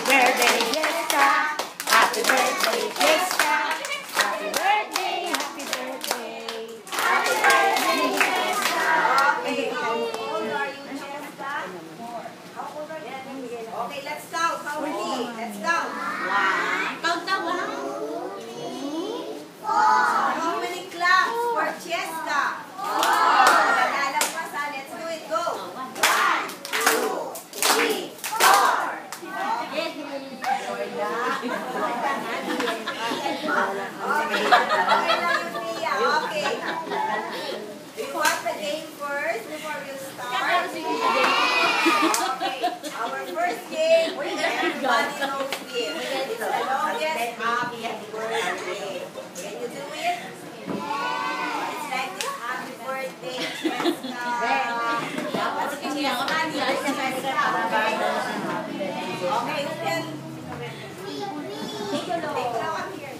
birthday, Jessica. Happy birthday, Jessica. Happy birthday, happy birthday. Happy birthday, Jessica. Okay, how old are you, Jessica? 4. How old are you? Okay, let's count. How many? Let's count. 1. Count na 1. How many claps for Jessica? 4. Lalagpasan. Let's do it. Go. 1, 2, 3, 4. Okay, lang yung Mia. Okay. Do you want the game first before we start? Okay. Our first game, everybody knows this. It's the longest happy birthday. Can you do it? It's like this happy birthday, Jessica. Okay, you can take it out here.